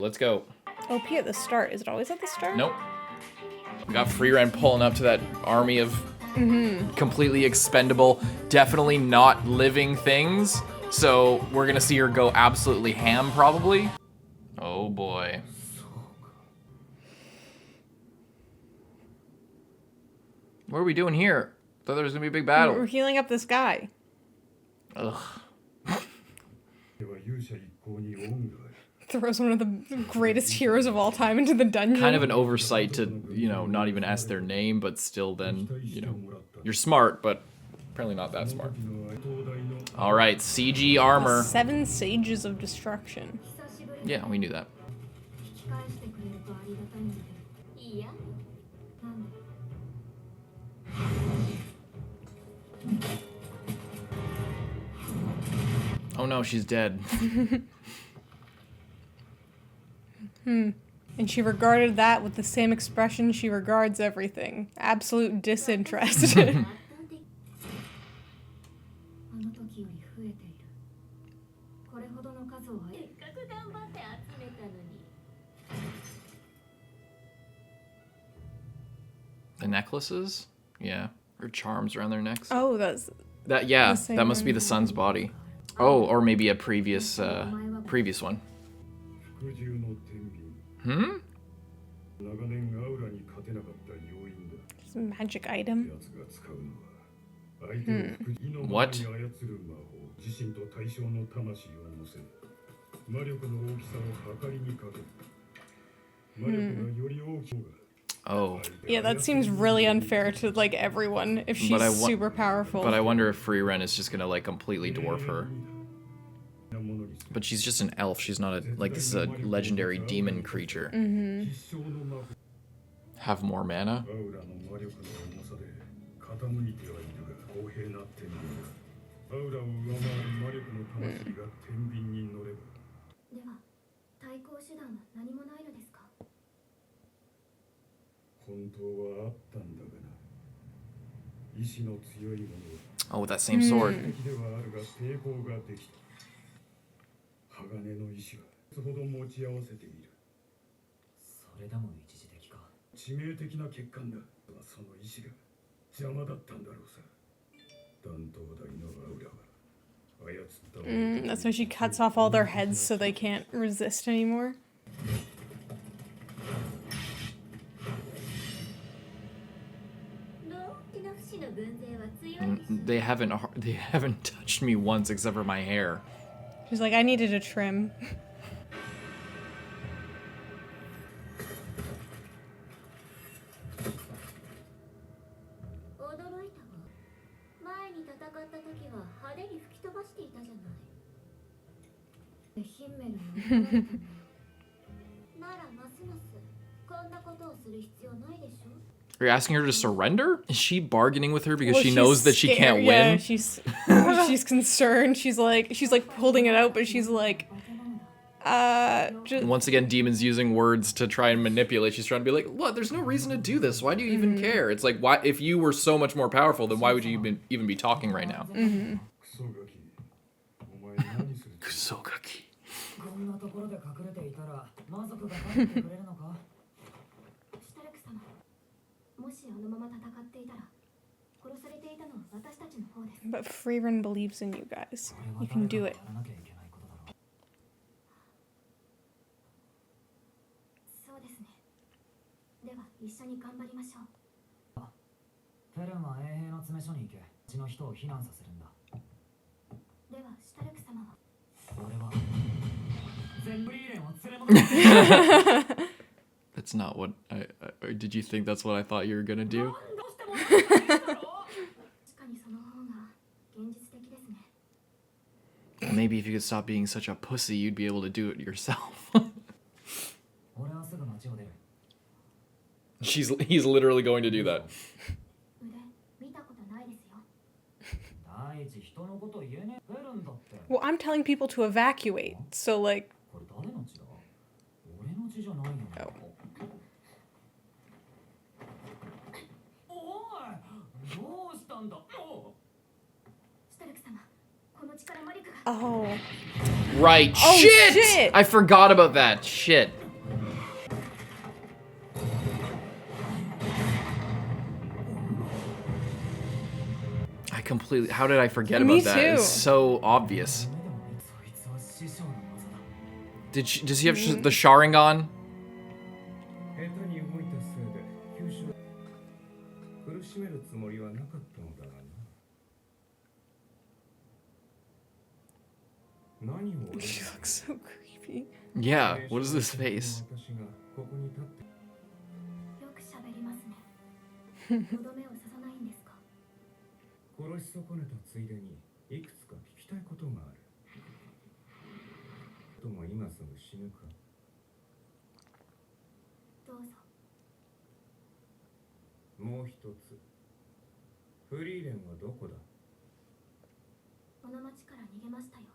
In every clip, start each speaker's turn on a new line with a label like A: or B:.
A: Let's go.
B: OP at the start. Is it always at the start?
A: Nope. We got Frieren pulling up to that army of completely expendable, definitely not living things. So we're gonna see her go absolutely ham, probably. Oh boy. What are we doing here? Thought there was gonna be a big battle.
B: We're healing up this guy.
A: Ugh.
B: Throws one of the greatest heroes of all time into the dungeon.
A: Kind of an oversight to, you know, not even ask their name, but still then, you know, you're smart, but apparently not that smart. All right, CG armor.
B: 7 Sages of Destruction.
A: Yeah, we knew that. Oh no, she's dead.
B: And she regarded that with the same expression she regards everything. Absolute disinterest.
A: The necklaces? Yeah. Or charms around their necks.
B: Oh, that's...
A: That, yeah,
B: the same
A: that must
B: one.
A: be the sun's body. Oh, or maybe a previous one. Hmm?
B: It's a magic item.
A: What? Oh.
B: Yeah, that seems really unfair to, like, everyone if she's super powerful.
A: But I wonder if Frieren is just gonna, like, completely dwarf her. But she's just an elf. She's not a, like, this is a legendary demon creature. Have more mana? Oh, that same sword.
B: That's why she cuts off all their heads so they can't resist anymore.
A: They haven't touched me once except for my hair.
B: She's like, I needed a trim.
A: Are you asking her to surrender? Is she bargaining with her because
B: Well,
A: she
B: she's
A: knows that she
B: scared.
A: can't
B: Yeah,
A: win?
B: she's concerned. She's like holding it out, but she's like, just...
A: Once again, Demon's using words to try and manipulate. She's trying to be like, what? There's no reason to do this. Why do you even care? It's like, why? If you were so much more powerful, then why would you even be talking right now? Kusogaki.
B: But Frieren believes in you guys. You can do it.
A: That's not what I did you think that's what I thought you were gonna do? Maybe if you could stop being such a pussy, you'd be able to do it yourself. He's literally going to do that.
B: Well, I'm telling people to evacuate, so like... Oh. Oh.
A: Right.
B: Oh,
A: Shit!
B: shit!
A: I forgot about that. Shit. I completely... How did I forget
B: Me
A: about that?
B: too.
A: It's so obvious. Does he have the Sharingan?
B: She looks so creepy.
A: Yeah, what is this face?
C: よく喋りますね。とどめを刺さないんですか。殺し損ねたついでにいくつか聞きたいことがある。とも今すぐ死ぬか。どうぞ。もう一つ。フリーレンはどこだ。この町から逃げましたよ。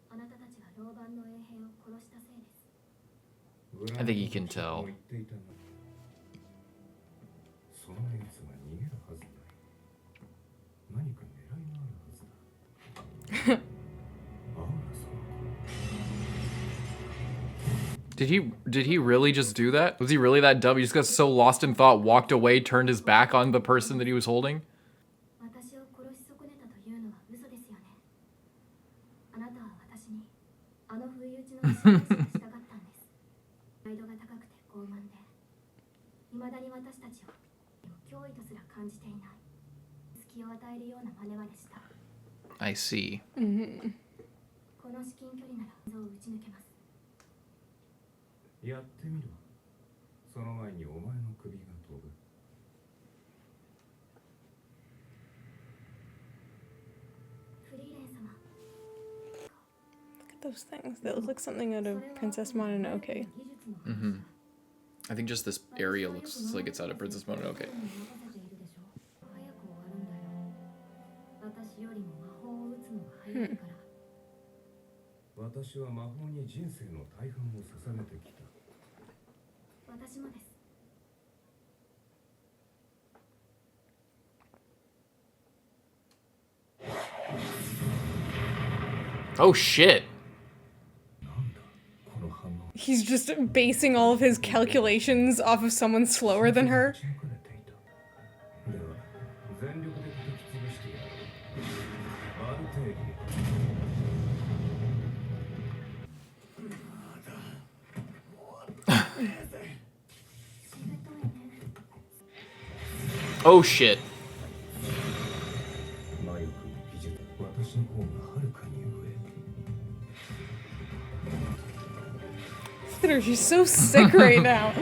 C: あなたたちが老番の衛兵を殺したせいです。
A: I think you can tell. Did he really just do that? Was he really that dumb? He just got so lost in thought, walked away, turned his back on the person that he was holding?
C: 私を殺し損ねたというのは嘘ですよね。あなたは私にあの不意打ちの仕返しがしたかったんです。プライドが高くて傲慢で、未だに私たちを脅威とすら感じていない。隙を与えるような真似までした。
A: I see.
C: この至近距離なら像を打ち抜けます。やってみろ。その前にお前の首が飛ぶ。フリーレン様。
B: Look at those things. They look like something out of Princess Mononoke.
A: I think just this area looks like it's out of Princess Mononoke.
C: 私よりも魔法を打つのが早いから。私は魔法に人生の大半を捧げてきた。私もです。
A: Oh shit.
B: He's just basing all of his calculations off of someone slower than her.
A: Oh shit.
B: Look at her, she's so sick right now.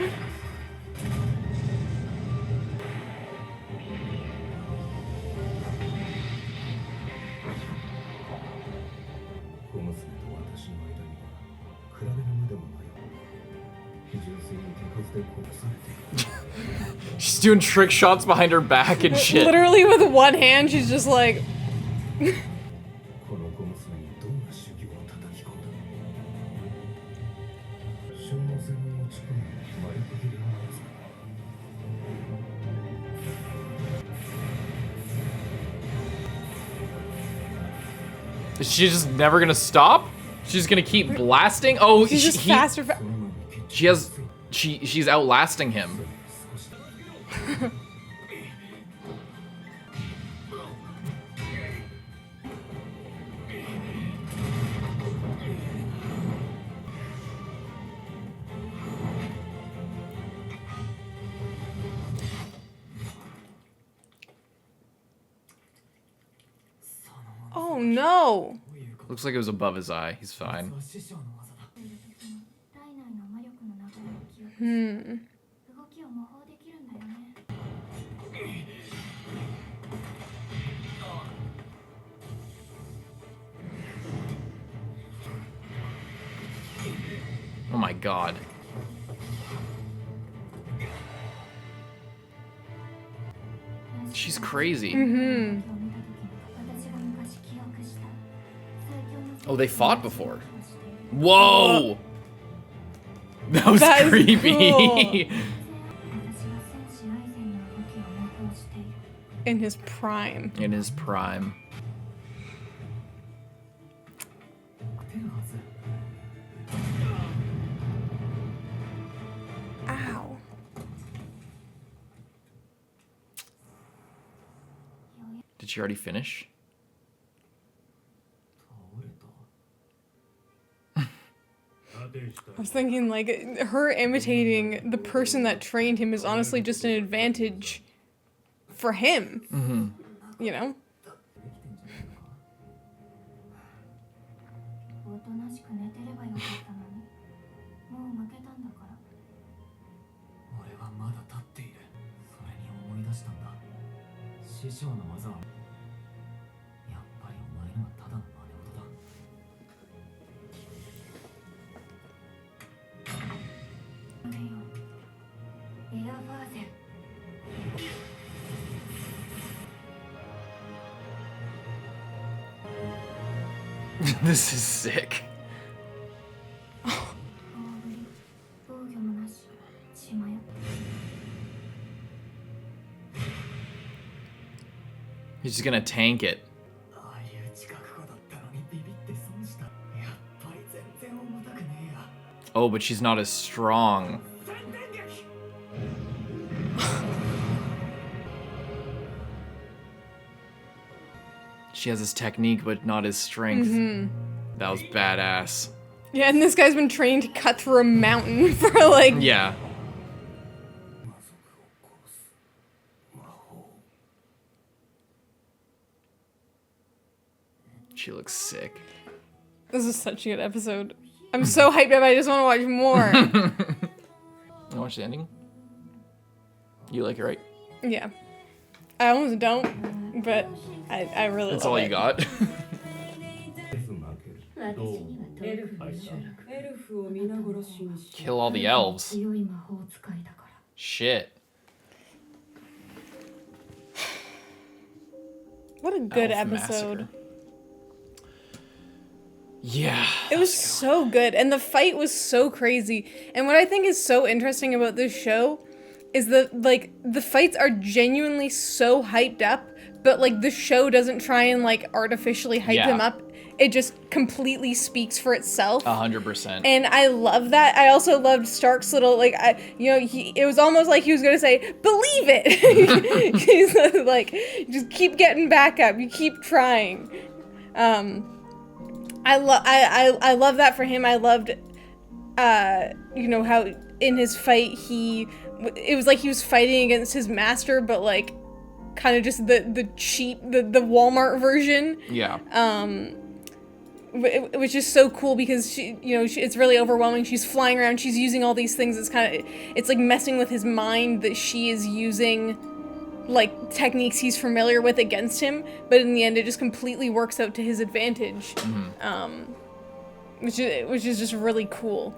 A: She's doing trick shots behind her back and shit.
B: Literally with one hand, she's just like...
A: Is she just never gonna stop? She's gonna keep blasting? Oh,
B: She's just faster.
A: She's outlasting him.
B: Oh no!
A: Looks like it was above his eye. He's fine. Oh my god. She's crazy. Oh, they fought before. Whoa! That was creepy.
B: Cool. In his prime.
A: In his prime. she already finish?
B: I was thinking, like, her imitating the person that trained him is honestly just an advantage for him.
A: Mm-hmm.
B: You know?
C: おとなしく寝てればよかったのにもう負けたんだから
D: 俺はまだ立っているそれに思い出したんだ師匠の技はやっぱりお前のはただの真似事だ
A: This is sick. He's just gonna tank it. Oh, but she's not as strong. She has his technique, but not his strength.
B: Mm-hmm.
A: That was badass.
B: Yeah, and this guy's been trained to cut through a mountain for, like...
A: Yeah. She looks sick.
B: This is such a good episode. I'm so hyped up, I just want to watch more.
A: You watch the ending? You like it, right?
B: Yeah. I almost don't, but I really
A: That's
B: love
A: all
B: it.
A: you got? Kill all the elves. Shit.
B: What a good
A: Elf
B: episode.
A: Massacre. Yeah.
B: It was so good, and the fight was so crazy. And what I think is so interesting about this show is that, like, the fights are genuinely so hyped up, but, like, the show doesn't try and, like, artificially hype them up. It just completely speaks for itself.
A: 100%.
B: And I love that. I also loved Stark's little, like, it was almost like he was going to say, believe it! He's like, just keep getting back up. You keep trying. I love that for him. I loved, how in his fight it was like he was fighting against his master, but like kind of just the cheap, the Walmart version.
A: Yeah.
B: Which is so cool because it's really overwhelming. She's flying around. She's using all these things. It's like messing with his mind that she is using like techniques he's familiar with against him, but in the end it just completely works out to his advantage. Mm-hmm. Which is just really cool.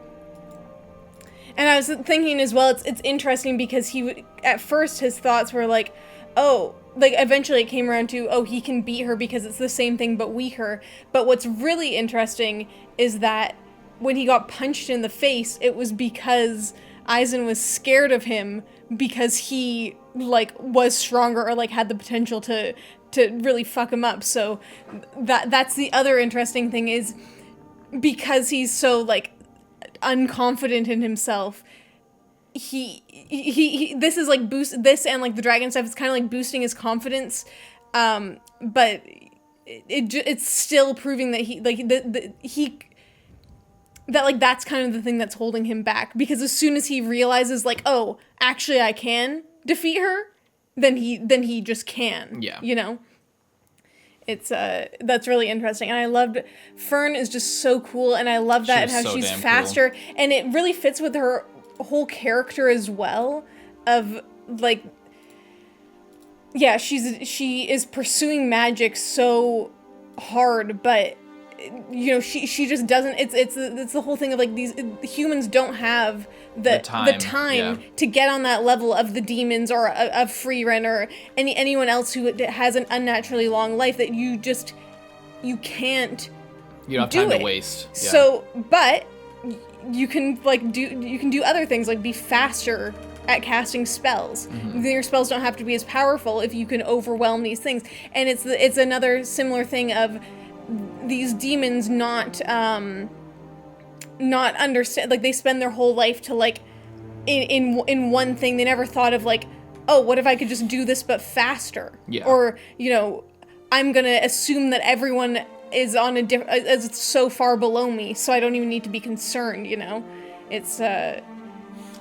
B: And I was thinking as well, it's interesting because at first his thoughts were like, oh, like eventually it came around to, oh, he can beat her because it's the same thing but weaker. But what's really interesting is that when he got punched in the face, it was because Aizen was scared of him because he like was stronger or like had the potential to really fuck him up. So that's the other interesting thing is because he's so like unconfident in himself, he this is like this and like the dragon stuff is kind of like boosting his confidence, but it's still proving that that's kind of the thing that's holding him back, because as soon as he realizes like, oh, actually I can defeat her, then he just can.
A: Yeah.
B: You know? It's that's really interesting. And I loved Fern is just so cool, and I love that and how she's faster, cool. And it really fits with her whole character as well of like, yeah, she is pursuing magic so hard, but she just doesn't. It's the whole thing of like these humans don't have the time to get on that level of the demons or of Frieren or anyone else who has an unnaturally long life that you can't.
A: You don't have time to waste. Yeah.
B: So, but you can do other things like be faster at casting spells. Mm-hmm. Then your spells don't have to be as powerful if you can overwhelm these things. And it's another similar thing of these demons not understand, like they spend their whole life to like in one thing. They never thought of like, oh, what if I could just do this but faster?
A: Yeah.
B: Or I'm gonna assume that everyone is on a is so far below me, so I don't even need to be concerned, you know? It's, I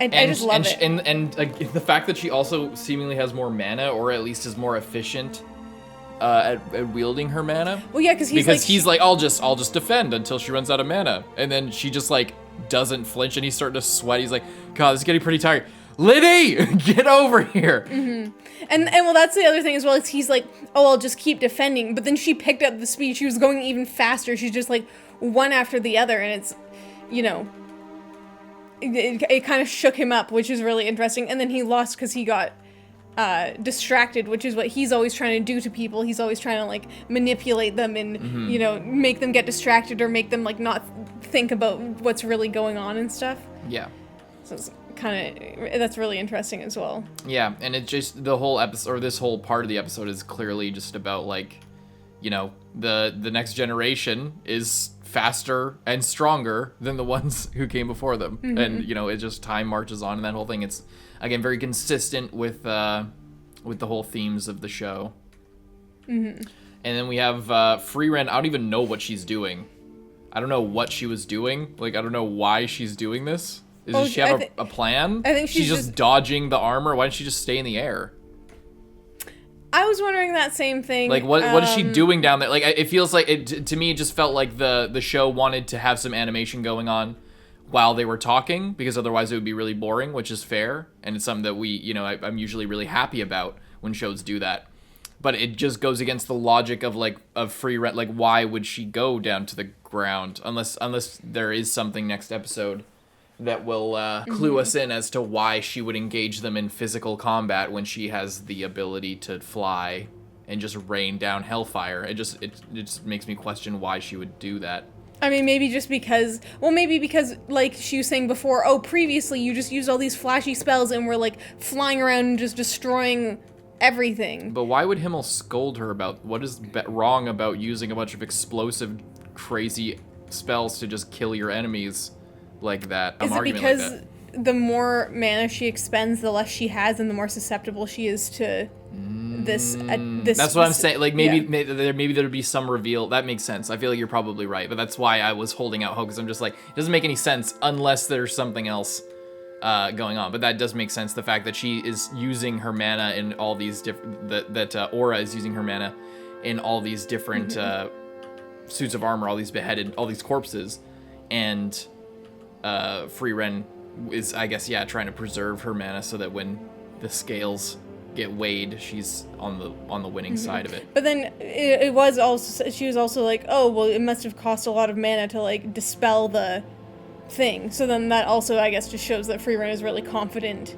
B: just love it.
A: And the fact that she also seemingly has more mana, or at least is more efficient at wielding her mana.
B: Well, yeah, because
A: he's like, I'll just defend until she runs out of mana, and then she just like doesn't flinch, and he's starting to sweat. He's like, God, this is getting pretty tired. Liddy, get over here.
B: Mm-hmm. And well, that's the other thing as well, is he's like, oh, I'll just keep defending. But then she picked up the speed. She was going even faster. She's just like one after the other. And it's, you know, it kind of shook him up, which is really interesting. And then he lost because he got distracted, which is what he's always trying to do to people. He's always trying to like manipulate them and, you know, make them get distracted or make them like not think about what's really going on and stuff.
A: Yeah.
B: So it's that's really interesting as well.
A: Yeah, and it just, the whole episode, or this whole part of the episode is clearly just about like, you know, the next generation is faster and stronger than the ones who came before them. And, you know, it just, time marches on, and that whole thing, it's, again, very consistent with the whole themes of the show. And then we have Frieren. I don't even know what she's doing. I don't know what she was doing. Like, I don't know why she's doing this. Does she have a plan?
B: I think
A: she's just dodging the armor. Why didn't she just stay in the air?
B: I was wondering that same thing.
A: Like, what is she doing down there? Like, it feels like, to me, it just felt like the show wanted to have some animation going on while they were talking, because otherwise it would be really boring, which is fair. And it's something that we, you know, I'm usually really happy about when shows do that. But it just goes against the logic of Frieren. Like, why would she go down to the ground? Unless there is something next episode that will clue us in as to why she would engage them in physical combat when she has the ability to fly and just rain down hellfire. It just makes me question why she would do that.
B: I mean, maybe because, like she was saying before, previously you just used all these flashy spells and were, like, flying around and just destroying everything.
A: But why would Himmel scold her about what is wrong about using a bunch of explosive, crazy spells to just kill your enemies like that?
B: Is it because the more mana she expends, the less she has, and the more susceptible she is to this?
A: That's what I'm saying. Like, maybe there'd be some reveal. That makes sense. I feel like you're probably right, but that's why I was holding out hope, because I'm just like, it doesn't make any sense unless there's something else going on. But that does make sense. The fact that she is using her mana in all these different, that Aura is using her mana in all these different suits of armor, all these beheaded, all these corpses, and Frieren is, I guess, trying to preserve her mana so that when the scales get weighed, she's on the winning side of it.
B: But then she was also like, oh, well, it must have cost a lot of mana to, like, dispel the thing. So then that also, I guess, just shows that Frieren is really confident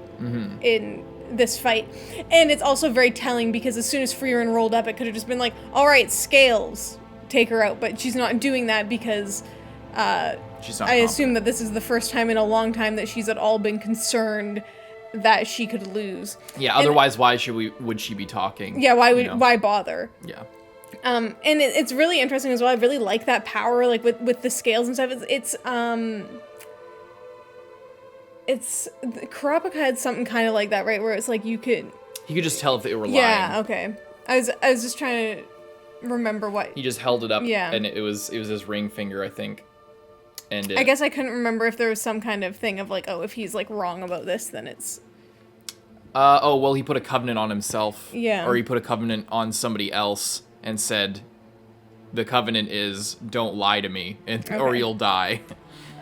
B: in this fight. And it's also very telling, because as soon as Frieren rolled up, it could have just been like, all right, scales, take her out. But she's not doing that because I assume that this is the first time in a long time that she's at all been concerned that she could lose. Yeah,
A: otherwise why would she be talking?
B: Yeah, why bother?
A: Yeah.
B: And it's really interesting as well. I really like that power, like with the scales and stuff. It's Kurapika had something kind of like that, right? Where it's like you could
A: just tell if they were lying.
B: Yeah, okay. I was just trying to remember what
A: he just held it up. Yeah, and it was his ring finger, I think. And
B: I guess I couldn't remember if there was some kind of thing of like, oh, if he's like wrong about this, then it's.
A: Well, he put a covenant on himself.
B: Yeah.
A: Or he put a covenant on somebody else and said, the covenant is don't lie to me, or you'll die.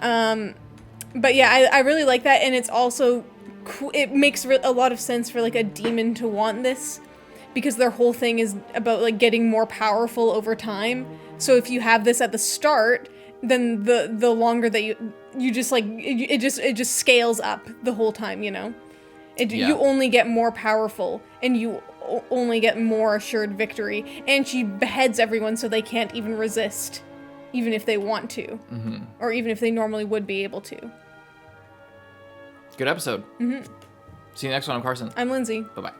B: But yeah, I really like that, and it's also it makes a lot of sense for like a demon to want this, because their whole thing is about like getting more powerful over time. So if you have this at the start, then the longer that you just like it just scales up the whole time, you know. You only get more powerful, and you only get more assured victory. And she beheads everyone so they can't even resist, even if they want to, or even if they normally would be able to.
A: Good episode. See you next one. I'm Carson.
B: I'm Lindsay.
A: Bye-bye.